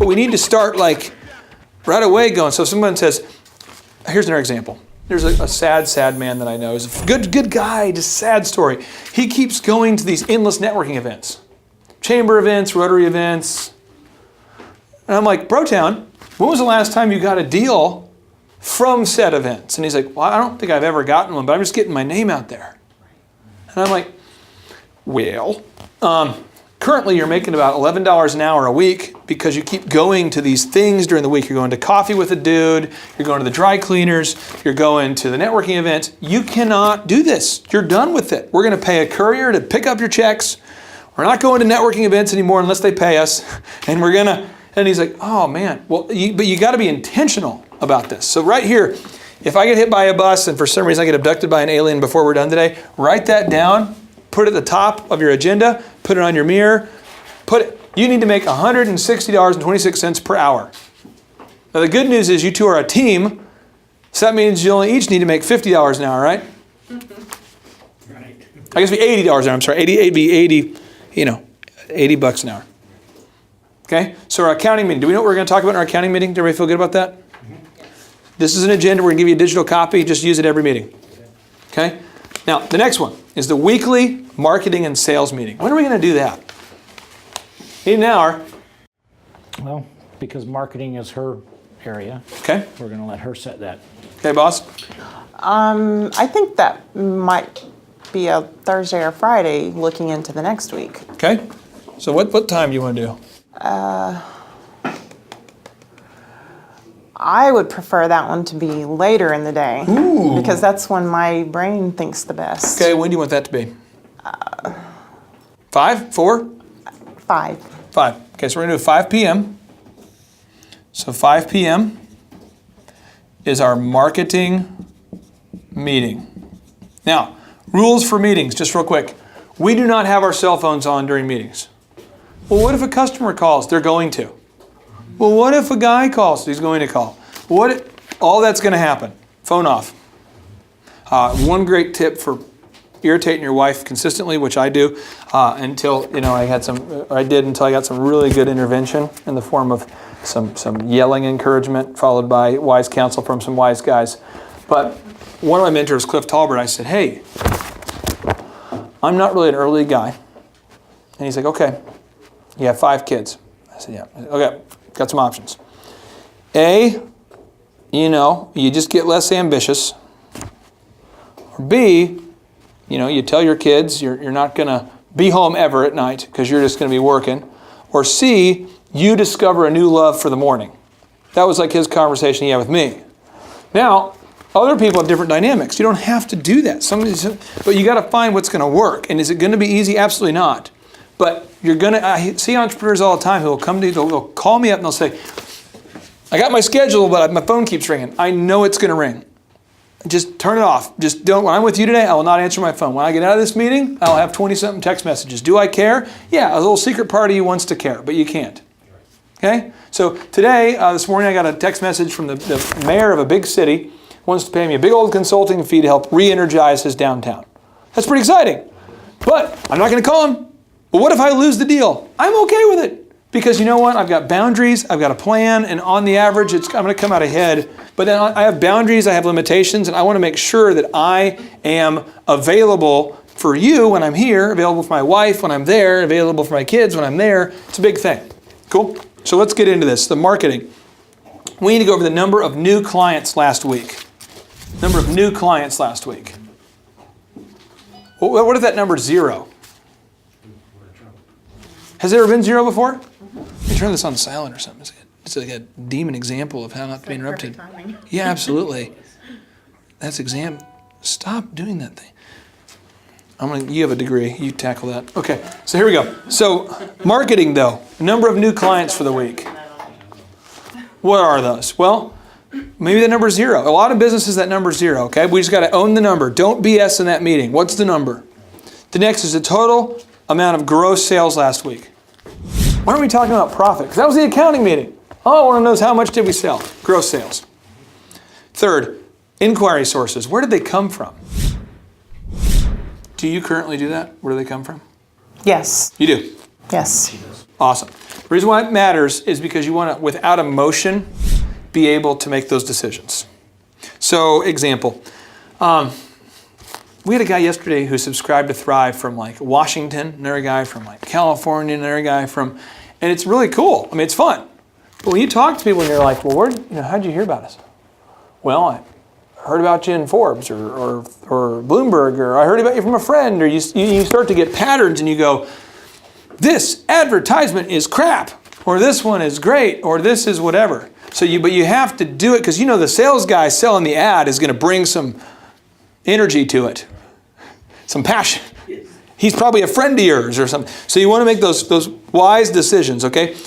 But we need to start like right away going. So if someone says, here's another example. There's a sad man that I know. He's a good guy, just sad story. He keeps going to these endless networking events. Chamber events, Rotary events. And I'm like, Brotown, when was the last time you got a deal from said events? And he's like, well, I don't think I've ever gotten one, but I'm just getting my name out there. And I'm like, well, currently you're making about $11 an hour a week because you keep going to these things during the week. You're going to coffee with a dude, you're going to the dry cleaners, you're going to the networking events. You cannot do this. You're done with it. We're going to pay a courier to pick up your checks. We're not going to networking events anymore unless they pay us. And we're going to, and he's like, oh man, well, but you got to be intentional about this. So right here, if I get hit by a bus and for some reason I get abducted by an alien before we're done today, write that down, put it at the top of your agenda, put it on your mirror, you need to make $160.26 per hour. Now the good news is you two are a team, so that means you only each need to make $50 an hour, right? Right. I guess it'd be $80 an hour, I'm sorry, 80, $80 an hour. Okay, so our accounting meeting. Do we know what we're going to talk about in our accounting meeting? Do everybody feel good about that? This is an agenda. We're going to give you a digital copy. Just use it every meeting. Okay? Now, the next one is the weekly marketing and sales meeting. When are we going to do that? In an hour. Well, because marketing is her area. Okay. We're going to let her set that. Okay, boss? I think that might be a Thursday or Friday looking into the next week. Okay. So what time do you want to do? I would prefer that one to be later in the day. Ooh. Because that's when my brain thinks the best. Okay, when do you want that to be? 5? 4? 5. 5. Okay, so we're going to do 5 p.m. So 5 p.m. is our marketing meeting. Now, rules for meetings, just real quick. We do not have our cell phones on during meetings. Well, what if a customer calls? They're going to. Well, what if a guy calls? He's going to call. All that's going to happen. Phone off. One great tip for irritating your wife consistently, which I do, until I got some really good intervention in the form of some yelling encouragement, followed by wise counsel from some wise guys. But one of my mentors, Cliff Talbert, I said, hey, I'm not really an early guy. And he's like, okay, you have 5 kids. I said, yeah. Okay, got some options. A, you just get less ambitious. Or B, you tell your kids you're not going to be home ever at night because you're just going to be working. Or C, you discover a new love for the morning. That was like his conversation he had with me. Now, other people have different dynamics. You don't have to do that. But you got to find what's going to work. And is it going to be easy? Absolutely not. But I see entrepreneurs all the time who will come to you, they'll call me up and they'll say, I got my schedule, but my phone keeps ringing. I know it's going to ring. Just turn it off. Just don't. When I'm with you today, I will not answer my phone. When I get out of this meeting, I'll have 20-something text messages. Do I care? Yeah, a little secret part of you wants to care, but you can't. Okay? So today, this morning, I got a text message from the mayor of a big city, wants to pay me a big old consulting fee to help re-energize his downtown. That's pretty exciting. But I'm not going to call him. But what if I lose the deal? I'm okay with it. Because you know what? I've got boundaries, I've got a plan, and on the average, I'm going to come out ahead. But then I have boundaries, I have limitations, and I want to make sure that I am available for you when I'm here, available for my wife when I'm there, available for my kids when I'm there. It's a big thing. Cool? So let's get into this, the marketing. We need to go over the number of new clients last week. Number of new clients last week. What if that number is 0? Has there ever been 0 before? Let me turn this on silent or something. It's like a demon example of how not to be interrupted. Yeah, absolutely. That's Stop doing that thing. You have a degree. You tackle that. Okay, so here we go. So marketing though, number of new clients for the week. What are those? Well, maybe that number is 0. A lot of businesses, that number is 0, okay? We just got to own the number. Don't BS in that meeting. What's the number? The next is the total amount of gross sales last week. Why aren't we talking about profit? Because that was the accounting meeting. All I want to know is how much did we sell? Gross sales. Third, inquiry sources. Where did they come from? Do you currently do that? Where do they come from? Yes. You do? Yes. Awesome. The reason why it matters is because you want to, without emotion, be able to make those decisions. So, example, we had a guy yesterday who subscribed to Thrive from like Washington, another guy from like California, another guy from, and it's really cool. I mean, it's fun. But when you talk to people and you're like, well, how'd you hear about us? Well, I heard about you in Forbes or Bloomberg, or I heard about you from a friend, or you start to get patterns and you go, this advertisement is crap, or this one is great, or this is whatever. But you have to do it because you know the sales guy selling the ad is going to bring some energy to it, some passion. He's probably a friend of yours or something. So you want to make those wise decisions, okay?